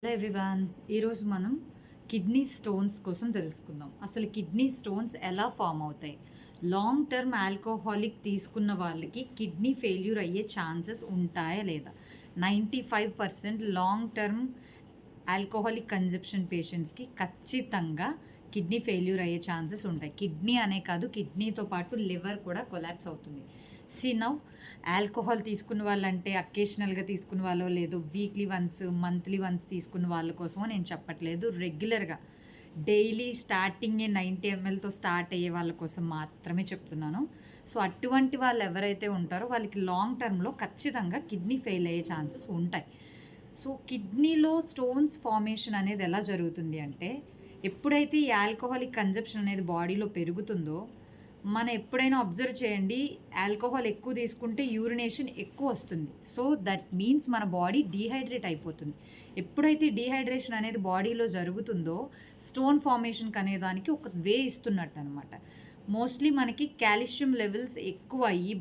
Hello everyone, ఈరోజు మనం kidney stones కోసం తెలుసుకుందాం. అసలు కిడ్నీ స్టోన్స్ ఎలా ఫామ్ అవుతాయి, లాంగ్ టర్మ్ ఆల్కహాలిక్ తీసుకున్న వాళ్ళకి కిడ్నీ ఫెయిల్యూర్ అయ్యే ఛాన్సెస్ ఉంటాయా లేదా? 95% లాంగ్ టర్మ్ ఆల్కహాలిక్ కన్జప్షన్ పేషెంట్స్కి ఖచ్చితంగా కిడ్నీ ఫెయిల్యూర్ అయ్యే ఛాన్సెస్ ఉంటాయి. కిడ్నీ అనే కాదు, కిడ్నీతో పాటు లివర్ కూడా కొలాప్స్ అవుతుంది. నౌ ఆల్కహాల్ తీసుకున్న వాళ్ళంటే అకేషనల్గా తీసుకున్న వాళ్ళు లేదు, వీక్లీ వన్స్ మంత్లీ వన్స్ తీసుకున్న వాళ్ళ కోసమో నేను చెప్పట్లేదు. రెగ్యులర్గా డైలీ స్టార్టింగే 90 mlతో స్టార్ట్ అయ్యే వాళ్ళ కోసం మాత్రమే చెప్తున్నాను. సో అటువంటి వాళ్ళు ఎవరైతే ఉంటారో వాళ్ళకి లాంగ్ టర్మ్లో ఖచ్చితంగా కిడ్నీ ఫెయిల్ అయ్యే ఛాన్సెస్ ఉంటాయి. సో కిడ్నీలో స్టోన్స్ ఫార్మేషన్ అనేది ఎలా జరుగుతుంది అంటే, ఎప్పుడైతే ఈ ఆల్కహాలిక్ కన్జప్షన్ అనేది బాడీలో పెరుగుతుందో, మనం ఎప్పుడైనా అబ్జర్వ్ చేయండి, ఆల్కహాల్ ఎక్కువ తీసుకుంటే యూరినేషన్ ఎక్కువ వస్తుంది. సో దట్ మీన్స్ మన బాడీ డీహైడ్రేట్ అయిపోతుంది. ఎప్పుడైతే డీహైడ్రేషన్ అనేది బాడీలో జరుగుతుందో స్టోన్ ఫార్మేషన్కి అనే దానికి ఒక వే ఇస్తున్నట్టు అనమాట. మోస్ట్లీ మనకి కాల్షియం లెవెల్స్ ఎక్కువ అయ్యి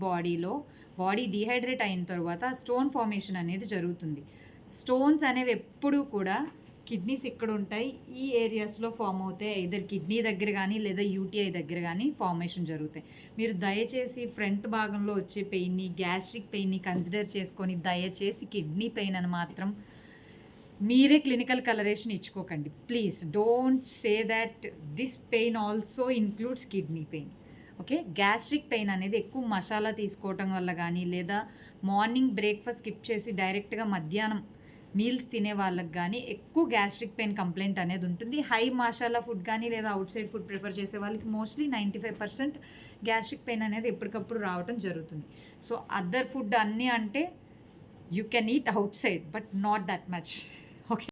బాడీ డీహైడ్రేట్ అయిన తర్వాత స్టోన్ ఫార్మేషన్ అనేది జరుగుతుంది. స్టోన్స్ అనేవి ఎప్పుడూ కూడా కిడ్నీస్ ఇక్కడ ఉంటాయి, ఈ ఏరియాస్లో ఫామ్ అవుతాయి. ఐదర్ కిడ్నీ దగ్గర కానీ లేదా యూటీఐ దగ్గర కానీ ఫార్మేషన్ జరుగుతాయి. మీరు దయచేసి ఫ్రంట్ భాగంలో వచ్చే పెయిన్ని, గ్యాస్ట్రిక్ పెయిన్ని కన్సిడర్ చేసుకొని దయచేసి కిడ్నీ పెయిన్ అని మాత్రం మీరే క్లినికల్ కలరేషన్ ఇచ్చుకోకండి. Please don't say that this pain also includes kidney pain. Okay, gastric pain అనేది ఎక్కువ మసాలా తీసుకోవటం వల్ల కానీ, లేదా మార్నింగ్ బ్రేక్ఫాస్ట్ స్కిప్ చేసి డైరెక్ట్గా మధ్యాహ్నం మీల్స్ తినే వాళ్ళకి కానీ ఎక్కువ గ్యాస్ట్రిక్ పెయిన్ కంప్లైంట్ అనేది ఉంటుంది. హై మసాలా ఫుడ్ కానీ లేదా అవుట్ సైడ్ ఫుడ్ ప్రిఫర్ చేసే వాళ్ళకి మోస్ట్లీ 95% గ్యాస్ట్రిక్ పెయిన్ అనేది ఎప్పటికప్పుడు రావడం జరుగుతుంది. సో అదర్ ఫుడ్ అన్నీ అంటే you can eat out side but not that much. Okay.